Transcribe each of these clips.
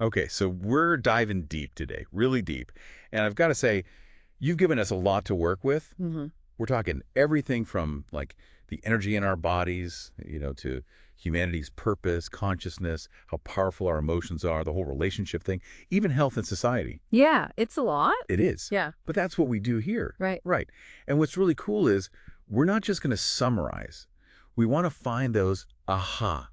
Okay, so we're diving deep today, really deep. And I've got to say, you've given us a lot to work with. Hmm. We're talking everything from like the energy in our bodies, to humanity's purpose, consciousness, how powerful our emotions are, the whole relationship thing, even health and society. Yeah, it's a lot. It is. Yeah, But that's what we do here. right. Right. And what's really cool is we're not just going to summarize. We want to find those aha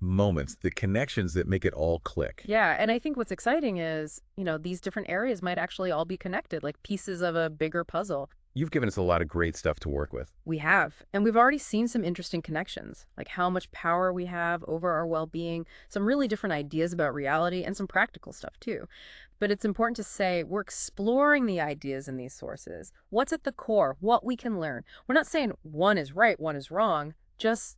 moments, the connections that make it all click. Yeah, and I think what's exciting is, these different areas might actually all be connected, like pieces of a bigger puzzle. You've given us a lot of great stuff to work with. We have, and we've already seen some interesting connections, like how much power we have over our well-being, some really different ideas about reality, and some practical stuff too. But it's important to say we're exploring the ideas in these sources. What's at the core, what we can learn. We're not saying one is right, one is wrong, just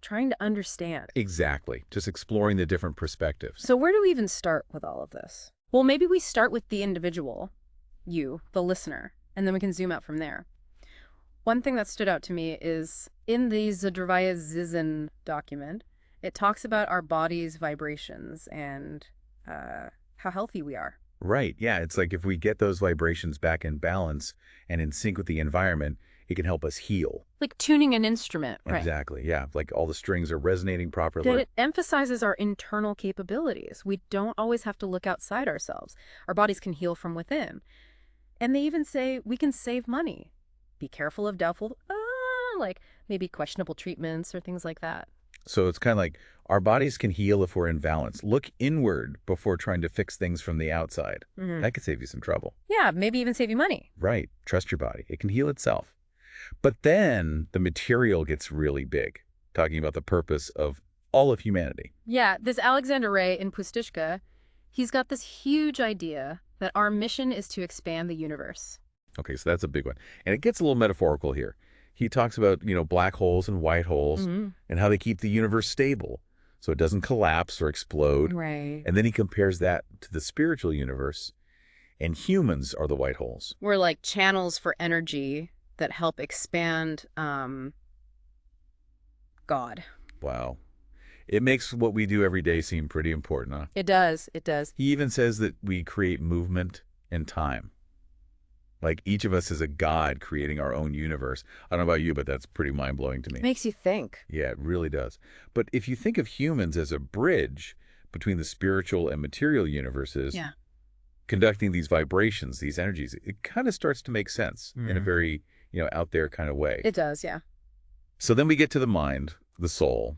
trying to understand. Exactly. Just exploring the different perspectives. So where do we even start with all of this? Well, maybe we start with the individual, you, the listener, and then we can zoom out from there. One thing that stood out to me is in the Zdravaya Zhizn document, it talks about our body's vibrations and how healthy we are. Right. Yeah. It's like if we get those vibrations back in balance and in sync with the environment, it can help us heal. Like tuning an instrument, right? Exactly. Yeah. Like all the strings are resonating That properly. it emphasizes our internal capabilities. We don't always have to look outside ourselves. Our bodies can heal from within. And they even say we can save money. Be careful of doubtful, like maybe questionable treatments or things like that. So it's kind of like our bodies can heal if we're in balance. Look inward before trying to fix things from the outside. Hmm. That could save you some trouble. Yeah, maybe even save you money. Right. Trust your body. It can heal itself. But then the material gets really big, talking about the purpose of all of humanity. Yeah, this Alexander Ray in Pustishka, he's got this huge idea that our mission is to expand the universe. Okay, so that's a big one. And it gets a little metaphorical here. He talks about, black holes and white holes Hmm. and how they keep the universe stable so it doesn't collapse or explode. Right. And then he compares that to the spiritual universe, and humans are the white holes. We're like channels for energy that help expand God. Wow. It makes what we do every day seem pretty important, huh? It does. It does. He even says that we create movement and time. Like each of us is a god creating our own universe. I don't know about you, but that's pretty mind-blowing to me. Makes you think. Yeah, it really does. But if you think of humans as a bridge between the spiritual and material universes, Yeah. conducting these vibrations, these energies, it kind of starts to make sense in a very, out there kind of way. It does, yeah. So then we get to the mind, the soul,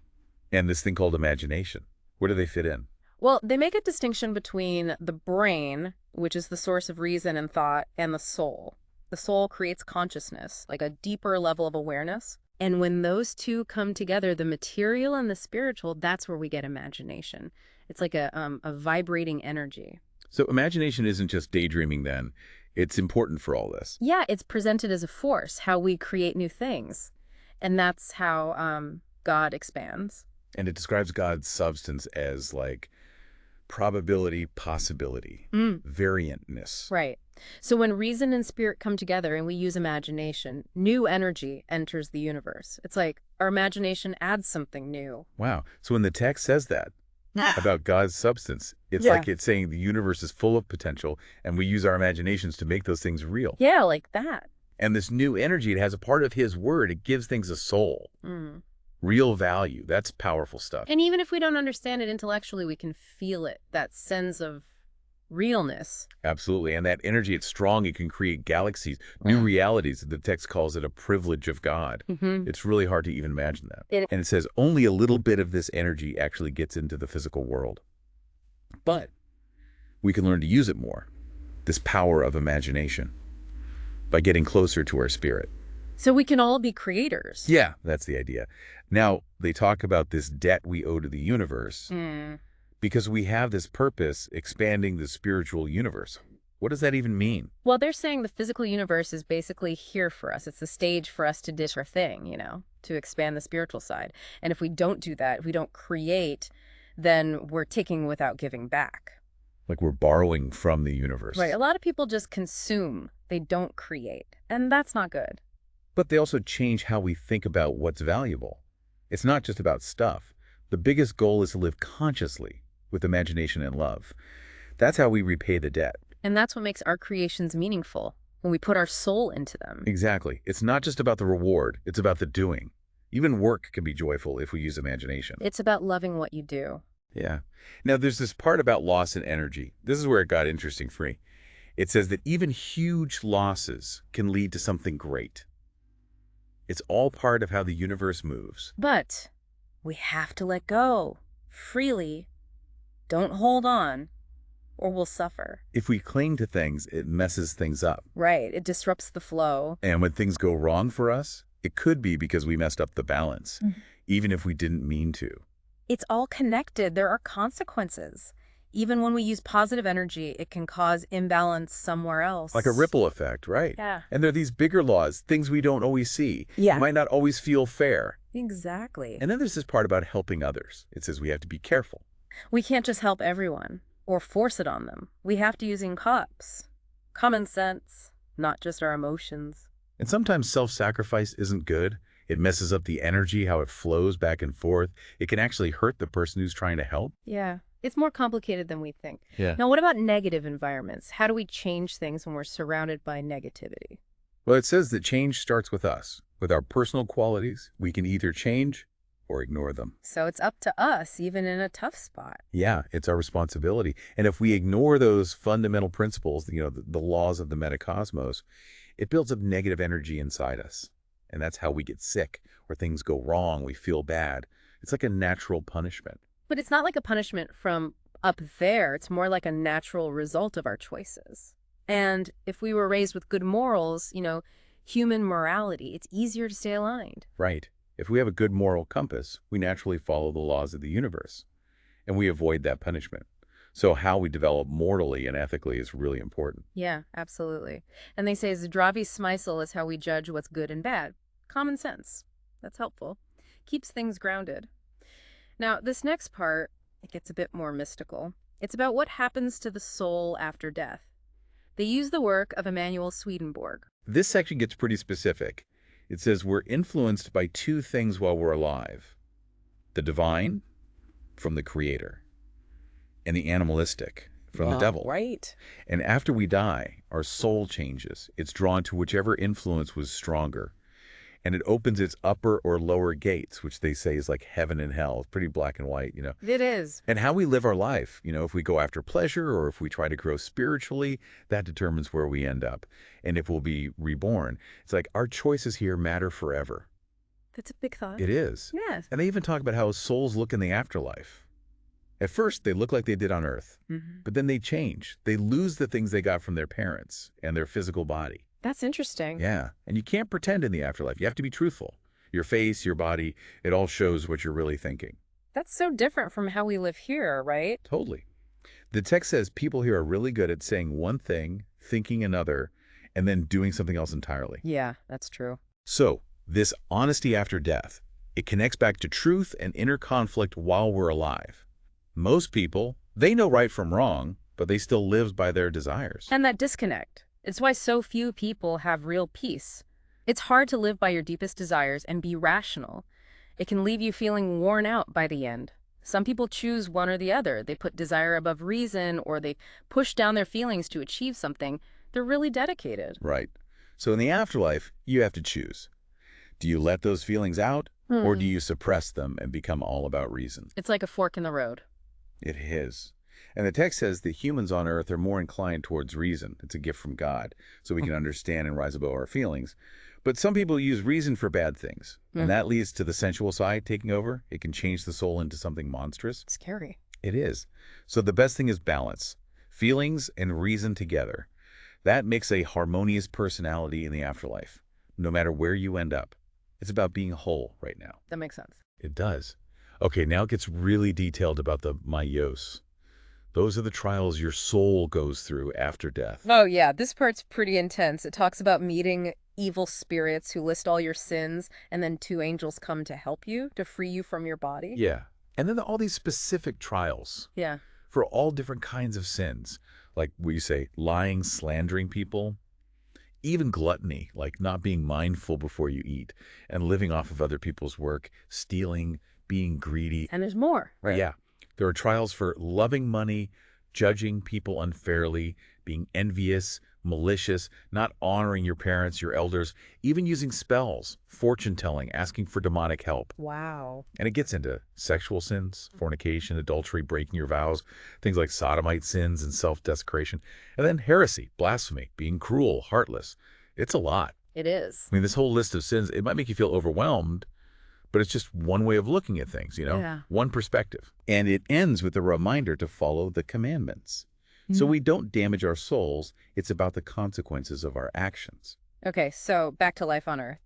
and this thing called imagination. Where do they fit in? Well, they make a distinction between the brain, which is the source of reason and thought, and the soul. The soul creates consciousness, like a deeper level of awareness. And when those two come together, the material and the spiritual, that's where we get imagination. It's like a vibrating energy. So imagination isn't just daydreaming then. It's important for all this. Yeah, it's presented as a force, how we create new things. And that's how God expands. And it describes God's substance as like probability, possibility, variantness. Right. So when reason and spirit come together and we use imagination, new energy enters the universe. It's like our imagination adds something new. Wow. So when the text says that about God's substance, it's Yeah. like it's saying the universe is full of potential and we use our imaginations to make those things real. Yeah, like that. And this new energy, it has a part of his word. It gives things a soul, Mm. real value. That's powerful stuff. And even if we don't understand it intellectually, we can feel it, that sense of realness. Absolutely. And that energy, it's strong. It can create galaxies, new realities. The text calls it a privilege of God. Mm-hmm. It's really hard to even imagine that. It- And it says only a little bit of this energy actually gets into the physical world. But we can learn to use it more, this power of imagination, by getting closer to our spirit. So we can all be creators. Yeah, that's the idea. Now, they talk about this debt we owe to the universe Mm. because we have this purpose expanding the spiritual universe. What does that even mean? Well, they're saying the physical universe is basically here for us. It's the stage for us to do our thing, to expand the spiritual side. And if we don't do that, if we don't create, then we're taking without giving back. Like we're borrowing from the universe. Right. A lot of people just consume. They don't create. And that's not good. But they also change how we think about what's valuable. It's not just about stuff. The biggest goal is to live consciously, with imagination and love. That's how we repay the debt. And that's what makes our creations meaningful, when we put our soul into them. Exactly. It's not just about the reward, it's about the doing. Even work can be joyful if we use imagination. It's about loving what you do. Yeah. Now, there's this part about loss and energy. This is where it got interesting for me. It says that even huge losses can lead to something great. It's all part of how the universe moves. But we have to let go freely. Don't hold on, or we'll suffer. If we cling to things, it messes things up. Right. It disrupts the flow. And when things go wrong for us, it could be because we messed up the balance, Mhm. even if we didn't mean to. It's all connected. There are consequences. Even when we use positive energy, it can cause imbalance somewhere else. Like a ripple effect, right? Yeah. And there are these bigger laws, things we don't always see. Yeah. Might not always feel fair. Exactly. And then there's this part about helping others. It says we have to be careful. We can't just help everyone or force it on them. We have to use in cups. Common sense, not just our emotions. And sometimes self-sacrifice isn't good. It messes up the energy, how it flows back and forth. It can actually hurt the person who's trying to help. Yeah. It's more complicated than we think. Yeah. Now, what about negative environments? How do we change things when we're surrounded by negativity? Well, it says that change starts with us. With our personal qualities, we can either change or ignore them. So it's up to us, even in a tough spot. Yeah, it's our responsibility. And if we ignore those fundamental principles, the laws of the metacosmos, it builds up negative energy inside us. And that's how we get sick, or things go wrong, we feel bad. It's like a natural punishment. But it's not like a punishment from up there. It's more like a natural result of our choices. And if we were raised with good morals, human morality, it's easier to stay aligned. Right. If we have a good moral compass, we naturally follow the laws of the universe, and we avoid that punishment. So how we develop morally and ethically is really important. Yeah, absolutely. And they say Zdravaya Zhizn is how we judge what's good and bad. Common sense. That's helpful. Keeps things grounded. Now, this next part, it gets a bit more mystical. It's about what happens to the soul after death. They use the work of Emanuel Swedenborg. This section gets pretty specific. It says we're influenced by two things while we're alive. The divine from the creator, and the animalistic from the devil. Right. And after we die, our soul changes. It's drawn to whichever influence was stronger. And it opens its upper or lower gates, which they say is like heaven and hell. It's pretty black and white, It is. And how we live our life, if we go after pleasure or if we try to grow spiritually, that determines where we end up. And if we'll be reborn. It's like our choices here matter forever. That's a big thought. It is. Yes. And they even talk about how souls look in the afterlife. At first, they look like they did on Earth, but then they change. They lose the things they got from their parents and their physical body. That's interesting. Yeah, and you can't pretend in the afterlife. You have to be truthful. Your face, your body, it all shows what you're really thinking. That's so different from how we live here, right? Totally. The text says people here are really good at saying one thing, thinking another, and then doing something else entirely. Yeah, that's true. So, this honesty after death, it connects back to truth and inner conflict while we're alive. Most people, they know right from wrong, but they still live by their desires. And that disconnect. It's why so few people have real peace. It's hard to live by your deepest desires and be rational. It can leave you feeling worn out by the end. Some people choose one or the other. They put desire above reason, or they push down their feelings to achieve something. They're really dedicated. Right. So in the afterlife, you have to choose. Do you let those feelings out, or do you suppress them and become all about reason? It's like a fork in the road. It is. And the text says that humans on earth are more inclined towards reason. It's a gift from God, so we can understand and rise above our feelings. But some people use reason for bad things, and that leads to the sensual side taking over. It can change the soul into something monstrous. Scary. It is. So the best thing is balance. Feelings and reason together. That makes a harmonious personality in the afterlife, no matter where you end up. It's about being whole right now. That makes sense. It does. Okay, now it gets really detailed about the mayos. Those are the trials your soul goes through after death. Oh, yeah. This part's pretty intense. It talks about meeting evil spirits who list all your sins, and then two angels come to help you, to free you from your body. Yeah. And then all these specific trials. Yeah. For all different kinds of sins. Like we say, lying, slandering people. Even gluttony, like not being mindful before you eat, and living off of other people's work, stealing, being greedy. And there's more. Right. Yeah. There are trials for loving money, judging people unfairly, being envious, malicious, not honoring your parents, your elders, even using spells, fortune-telling, asking for demonic help. Wow. And it gets into sexual sins, fornication, adultery, breaking your vows, things like sodomite sins and self-desecration. And then heresy, blasphemy, being cruel, heartless. It's a lot. It is. I mean, this whole list of sins, it might make you feel overwhelmed, but it's just one way of looking at things, Yeah. one perspective. And it ends with a reminder to follow the commandments. So we don't damage our souls. It's about the consequences of our actions. Okay, so back to life on Earth.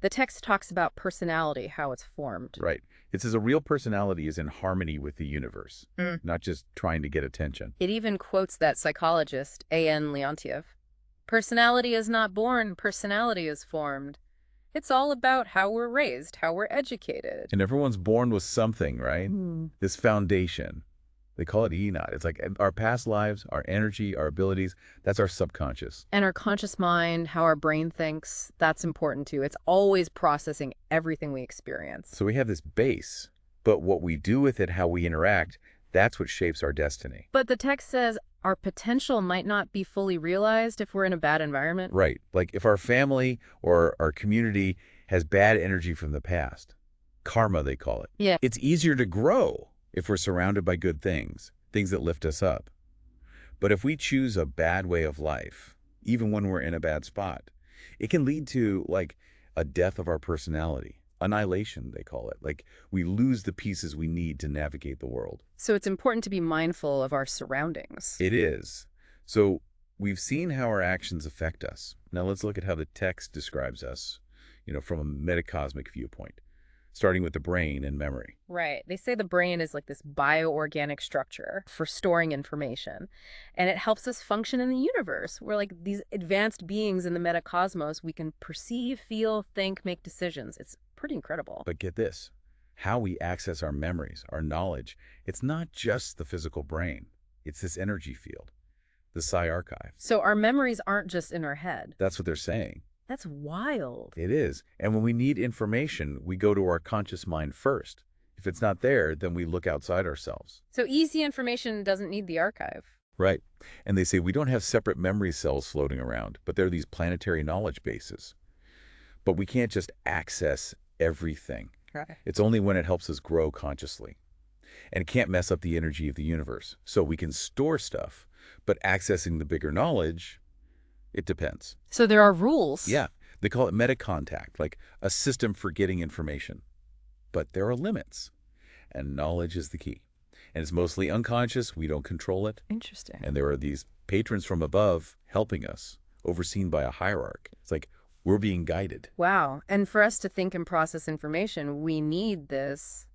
The text talks about personality, how it's formed. Right. It says a real personality is in harmony with the universe, not just trying to get attention. It even quotes that psychologist, A.N. Leontiev. Personality is not born, personality is formed. It's all about how we're raised, how we're educated. And everyone's born with something, right? This foundation. They call it ENOT. It's like our past lives, our energy, our abilities, that's our subconscious. And our conscious mind, how our brain thinks, that's important too. It's always processing everything we experience. So we have this base, but what we do with it, how we interact, that's what shapes our destiny. But the text says our potential might not be fully realized if we're in a bad environment. Right. Like if our family or our community has bad energy from the past, karma they call it. Yeah. It's easier to grow if we're surrounded by good things, things that lift us up. But if we choose a bad way of life, even when we're in a bad spot, it can lead to like a death of our personality. Annihilation, they call it. Like we lose the pieces we need to navigate the world. So it's important to be mindful of our surroundings. It is. So we've seen how our actions affect us. Now let's look at how the text describes us, from a metacosmic viewpoint, starting with the brain and memory. Right. They say the brain is like this bioorganic structure for storing information, and it helps us function in the universe. We're like these advanced beings in the metacosmos. We can perceive, feel, think, make decisions. It's pretty incredible. But get this, how we access our memories, our knowledge, it's not just the physical brain. It's this energy field, the psi archive. So our memories aren't just in our head. That's what they're saying. That's wild. It is. And when we need information, we go to our conscious mind first. If it's not there, then we look outside ourselves. So easy information doesn't need the archive. Right. And they say we don't have separate memory cells floating around, but they're these planetary knowledge bases. But we can't just access everything. Right. It's only when it helps us grow consciously. And it can't mess up the energy of the universe. So we can store stuff, but accessing the bigger knowledge, it depends. So there are rules. Yeah. They call it metacontact, like a system for getting information. But there are limits. And knowledge is the key. And it's mostly unconscious. We don't control it. Interesting. And there are these patrons from above helping us, overseen by a hierarch. It's like we're being guided. Wow. And for us to think and process information, we need this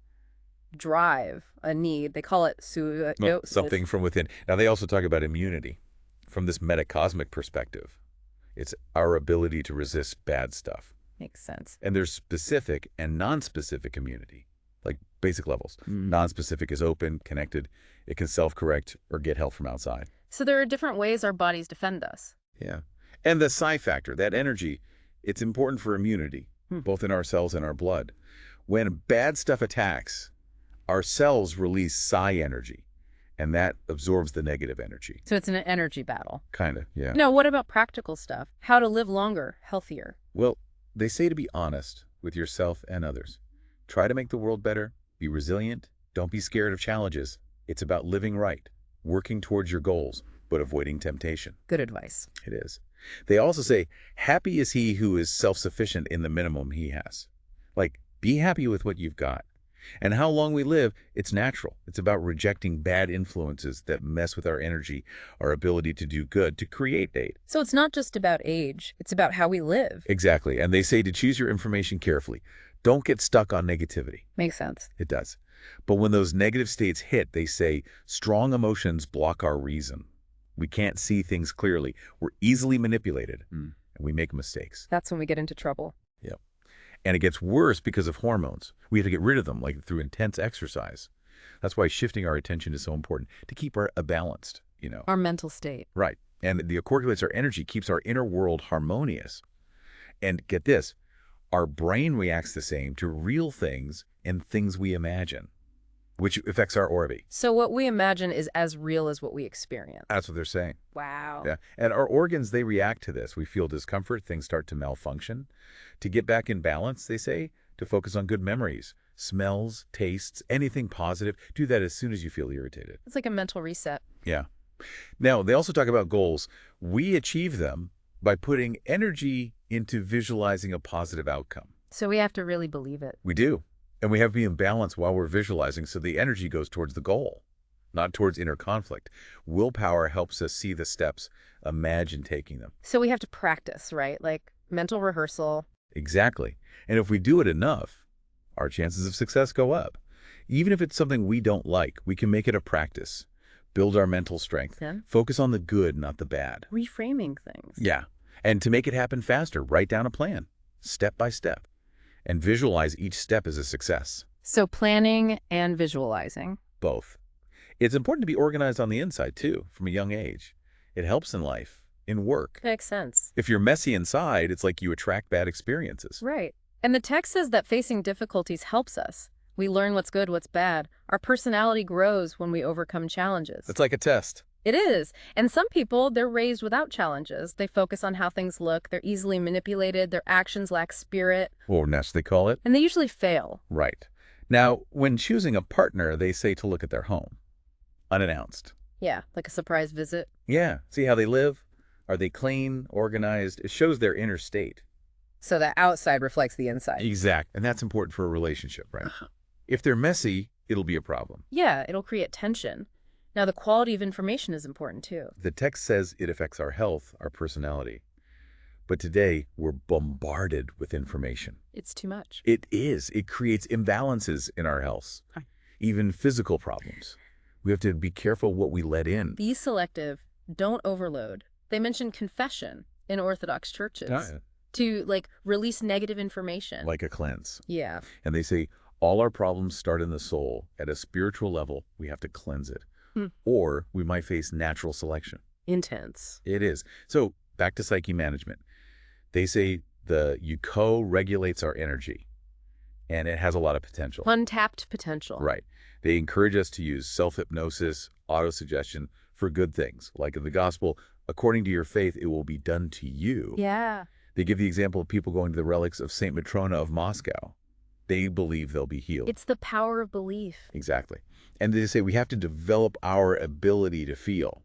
drive, a need. They call it Something from within. Now, they also talk about immunity from this metacosmic perspective. It's our ability to resist bad stuff. Makes sense. And there's specific and non-specific immunity, like basic levels. Non-specific is open, connected. It can self-correct or get help from outside. So there are different ways our bodies defend us. Yeah. And the psi factor, that energy, it's important for immunity, both in our cells and our blood. When bad stuff attacks, our cells release psi energy, and that absorbs the negative energy. So it's an energy battle. Kind of, yeah. Now, what about practical stuff? How to live longer, healthier? Well, they say to be honest with yourself and others. Try to make the world better. Be resilient. Don't be scared of challenges. It's about living right, working towards your goals, but avoiding temptation. Good advice. It is. They also say, happy is he who is self-sufficient in the minimum he has. Like, be happy with what you've got. And how long we live, it's natural. It's about rejecting bad influences that mess with our energy, our ability to do good, to create date. So it's not just about age. It's about how we live. Exactly. And they say to choose your information carefully. Don't get stuck on negativity. Makes sense. It does. But when those negative states hit, they say strong emotions block our reason. We can't see things clearly. We're easily manipulated, and we make mistakes. That's when we get into trouble. Yep. And it gets worse because of hormones. We have to get rid of them, like through intense exercise. That's why shifting our attention is so important, to keep our balanced, Our mental state. Right. And the accordulates our energy, keeps our inner world harmonious. And get this, our brain reacts the same to real things and things we imagine. which affects our orbit. So what we imagine is as real as what we experience. That's what they're saying. Wow. Yeah. And our organs, they react to this. We feel discomfort, things start to malfunction. To get back in balance, they say, to focus on good memories, smells, tastes, anything positive. Do that as soon as you feel irritated. It's like a mental reset. Yeah. Now, they also talk about goals. We achieve them by putting energy into visualizing a positive outcome. So we have to really believe it. We do. And we have to be in balance while we're visualizing, so the energy goes towards the goal, not towards inner conflict. Willpower helps us see the steps, imagine taking them. So we have to practice, right? Like mental rehearsal. Exactly. And if we do it enough, our chances of success go up. Even if it's something we don't like, we can make it a practice, build our mental strength, focus on the good, not the bad. Reframing things. Yeah. And to make it happen faster, write down a plan, step by step, and visualize each step as a success. So planning and visualizing. Both. It's important to be organized on the inside, too, from a young age. It helps in life, in work. Makes sense. If you're messy inside, it's like you attract bad experiences. Right. And the text says that facing difficulties helps us. We learn what's good, what's bad. Our personality grows when we overcome challenges. It's like a test. It is. And some people, they're raised without challenges. They focus on how things look. They're easily manipulated. Their actions lack spirit. Or nest, they call it. And they usually fail. Right. Now, when choosing a partner, they say to look at their home. Unannounced. Yeah, like a surprise visit. Yeah. See how they live? Are they clean, organized? It shows their inner state. So the outside reflects the inside. Exact. And that's important for a relationship, right? If they're messy, it'll be a problem. Yeah, it'll create tension. Now, the quality of information is important, too. The text says it affects our health, our personality. But today, we're bombarded with information. It's too much. It is. It creates imbalances in our health, even physical problems. We have to be careful what we let in. Be selective. Don't overload. They mention confession in Orthodox churches to, like, release negative information. Like a cleanse. Yeah. And they say all our problems start in the soul. At a spiritual level, we have to cleanse it. Or we might face natural selection. Intense. It is. So back to psyche management. They say the Yuko regulates our energy, and it has a lot of potential. Untapped potential. Right. They encourage us to use self-hypnosis, autosuggestion for good things. Like in the gospel, according to your faith, it will be done to you. Yeah. They give the example of people going to the relics of St. Matrona of Moscow. They believe they'll be healed. It's the power of belief. Exactly. And they say we have to develop our ability to feel.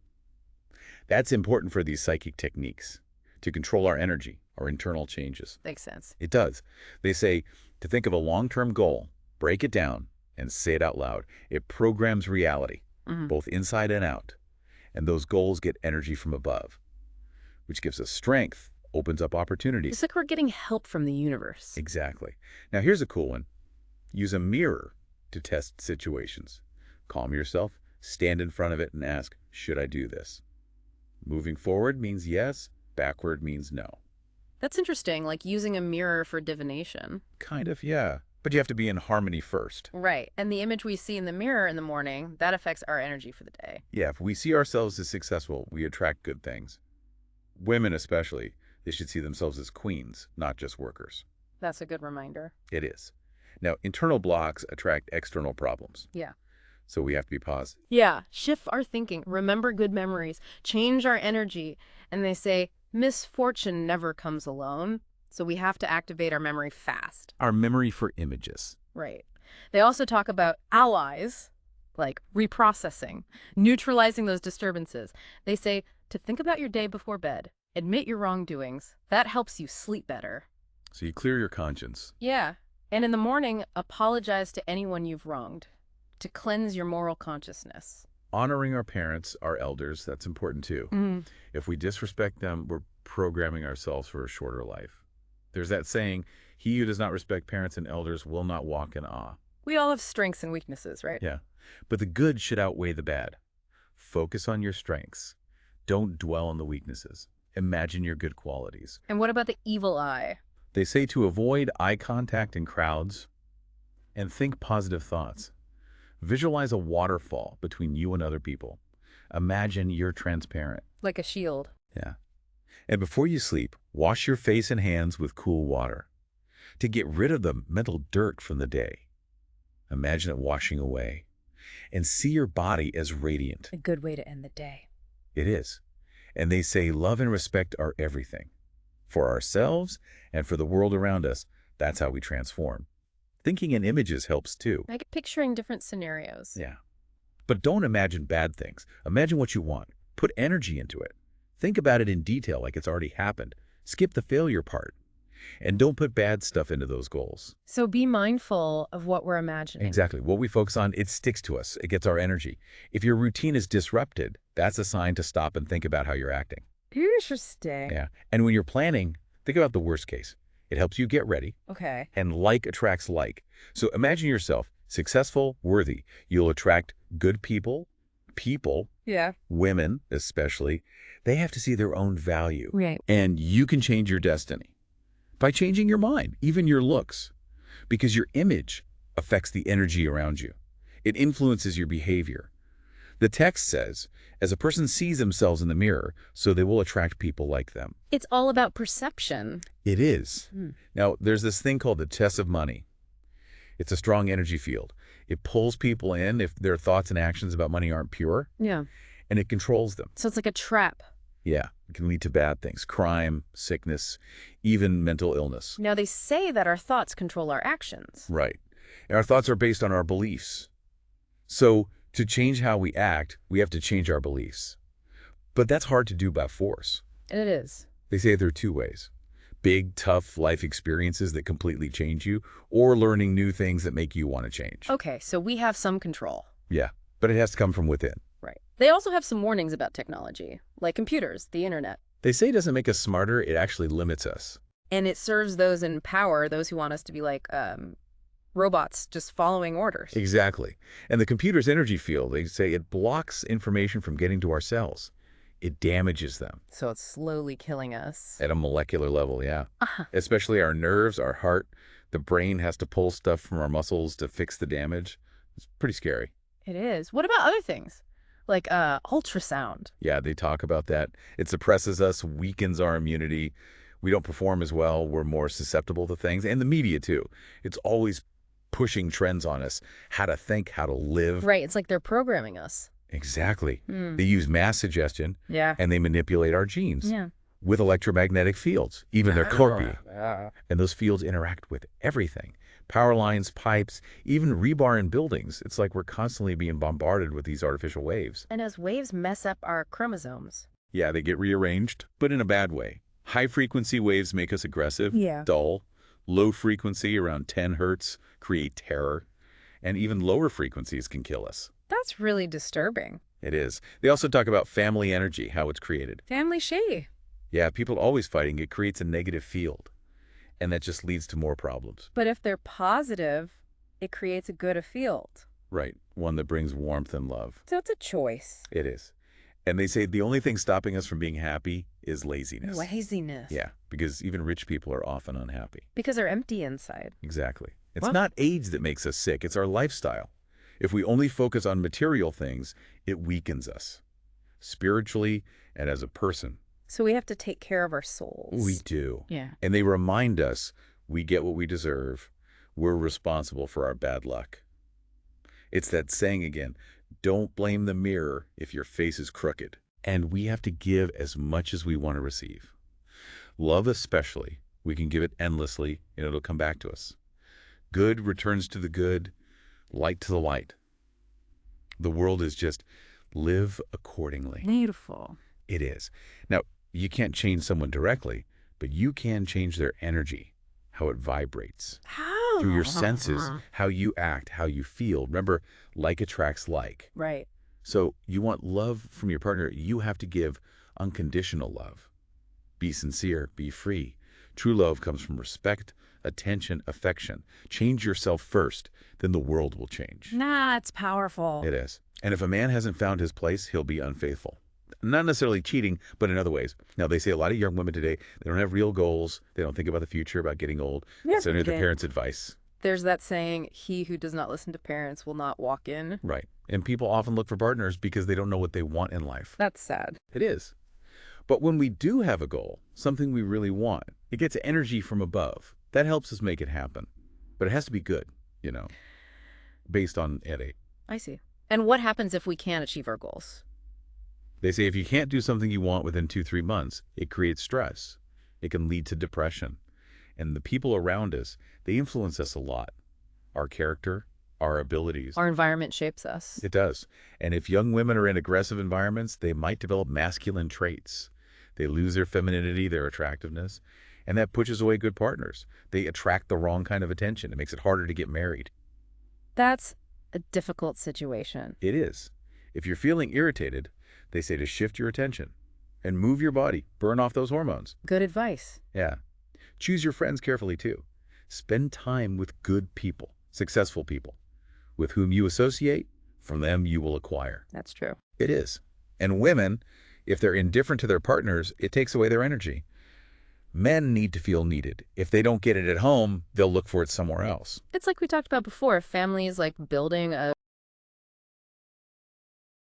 That's important for these psychic techniques, to control our energy, our internal changes. Makes sense. It does. They say to think of a long-term goal, break it down, and say it out loud. It programs reality, both inside and out. And those goals get energy from above, which gives us strength, opens up opportunities. It's like we're getting help from the universe. Exactly. Now here's a cool one. Use a mirror to test situations. Calm yourself, stand in front of it and ask, should I do this? Moving forward means yes, backward means no. That's interesting, like using a mirror for divination. Kind of, yeah. But you have to be in harmony first. Right. And the image we see in the mirror in the morning, that affects our energy for the day. Yeah, if we see ourselves as successful, we attract good things. Women especially, they should see themselves as queens, not just workers. That's a good reminder. It is. Now, internal blocks attract external problems. Yeah. So we have to be positive. Yeah. Shift our thinking. Remember good memories. Change our energy. And they say, misfortune never comes alone. So we have to activate our memory fast. Our memory for images. Right. They also talk about allies, like reprocessing, neutralizing those disturbances. They say to think about your day before bed, admit your wrongdoings. That helps you sleep better. So you clear your conscience. Yeah. And in the morning, apologize to anyone you've wronged, to cleanse your moral consciousness. Honoring our parents, our elders, that's important too. If we disrespect them, we're programming ourselves for a shorter life. There's that saying, he who does not respect parents and elders will not walk in awe. We all have strengths and weaknesses, right? Yeah. But the good should outweigh the bad. Focus on your strengths. Don't dwell on the weaknesses. Imagine your good qualities. And what about the evil eye? They say to avoid eye contact in crowds and think positive thoughts. Visualize a waterfall between you and other people. Imagine you're transparent. Like a shield. Yeah. And before you sleep, wash your face and hands with cool water to get rid of the mental dirt from the day. Imagine it washing away. and see your body as radiant. A good way to end the day. It is. And they say love and respect are everything. For ourselves and for the world around us, that's how we transform. Thinking in images helps too. I get picturing different scenarios. Yeah. But don't imagine bad things. Imagine what you want. Put energy into it. Think about it in detail like it's already happened. Skip the failure part. And don't put bad stuff into those goals. So be mindful of what we're imagining. Exactly. What we focus on, it sticks to us. It gets our energy. If your routine is disrupted, that's a sign to stop and think about how you're acting. Interesting. Yeah. And when you're planning, think about the worst case. It helps you get ready. Okay. And like attracts like. So imagine yourself successful, worthy. You'll attract good people, Yeah. women especially. They have to see their own value. Right. And you can change your destiny by changing your mind, even your looks, because your image affects the energy around you. It influences your behavior. The text says, as a person sees themselves in the mirror, so they will attract people like them. It's all about perception. It is. Now, there's this thing called the test of money. It's a strong energy field. It pulls people in if their thoughts and actions about money aren't pure, Yeah. and it controls them. So it's like a trap. Yeah, it can lead to bad things, crime, sickness, even mental illness. Now, they say that our thoughts control our actions. Right. And our thoughts are based on our beliefs. So to change how we act, we have to change our beliefs. But that's hard to do by force. It is. They say there are two ways. Big, tough life experiences that completely change you, or learning new things that make you want to change. Okay, so we have some control. Yeah, but it has to come from within. Right. They also have some warnings about technology, like computers, the internet. They say it doesn't make us smarter, it actually limits us. And it serves those in power, those who want us to be like robots just following orders. Exactly. And the computer's energy field, they say it blocks information from getting to our cells. It damages them. So it's slowly killing us. At a molecular level, yeah. Uh-huh. Especially our nerves, our heart. The brain has to pull stuff from our muscles to fix the damage. It's pretty scary. It is. What about other things? Like ultrasound. Yeah, they talk about that. It suppresses us, weakens our immunity. We don't perform as well. We're more susceptible to things. And the media, too. It's always pushing trends on us. How to think, how to live. Right. It's like they're programming us. Exactly. They use mass suggestion. Yeah. And they manipulate our genes. Yeah. With electromagnetic fields, even their copy. Yeah. And those fields interact with everything. Power lines, pipes, even rebar in buildings. It's like we're constantly being bombarded with these artificial waves. And as waves mess up our chromosomes. Yeah, they get rearranged, but in a bad way. High-frequency waves make us aggressive, dull. Low frequency, around 10 hertz, create terror. And even lower frequencies can kill us. That's really disturbing. It is. They also talk about family energy, how it's created. Family shade. Yeah, people always fighting. It creates a negative field. And that just leads to more problems. But if they're positive, it creates a good field. Right. One that brings warmth and love. So it's a choice. It is. And they say the only thing stopping us from being happy is laziness. Laziness. Yeah, because even rich people are often unhappy. Because they're empty inside. Exactly. It's Well- not age that makes us sick. It's our lifestyle. If we only focus on material things, it weakens us. Spiritually and as a person. So we have to take care of our souls. We do. Yeah. And they remind us we get what we deserve. We're responsible for our bad luck. It's that saying again, don't blame the mirror if your face is crooked. And we have to give as much as we want to receive. Love especially, we can give it endlessly and it'll come back to us. Good returns to the good, light to the light. The world is just live accordingly. Beautiful. It is. Now, you can't change someone directly, but you can change their energy, how it vibrates. How? Through your senses, how you act, how you feel. Remember, like attracts like. Right. So you want love from your partner, you have to give unconditional love. Be sincere, be free. True love comes from respect, attention, affection. Change yourself first, then the world will change. Nah, it's powerful. It is. And if a man hasn't found his place, he'll be unfaithful. Not necessarily cheating, but in other ways. Now, they say a lot of young women today, they don't have real goals. They don't think about the future, about getting old. Yeah, It's under their okay. parents' advice. There's that saying, he who does not listen to parents will not walk in. Right. And people often look for partners because they don't know what they want in life. That's sad. It is. But when we do have a goal, something we really want, it gets energy from above. That helps us make it happen. But it has to be good, based on innate. I see. And what happens if we can't achieve our goals? They say if you can't do something you want within 2, 3 months, it creates stress. It can lead to depression. And the people around us, they influence us a lot. Our character, our abilities. Our environment shapes us. It does. And if young women are in aggressive environments, they might develop masculine traits. They lose their femininity, their attractiveness, and that pushes away good partners. They attract the wrong kind of attention. It makes it harder to get married. That's a difficult situation. It is. If you're feeling irritated, they say to shift your attention and move your body, burn off those hormones. Good advice. Yeah. Choose your friends carefully too. Spend time with good people, successful people. With whom you associate, from them you will acquire. That's true. It is. And women, if they're indifferent to their partners, it takes away their energy. Men need to feel needed. If they don't get it at home, they'll look for it somewhere else. It's like we talked about before. Family is like building a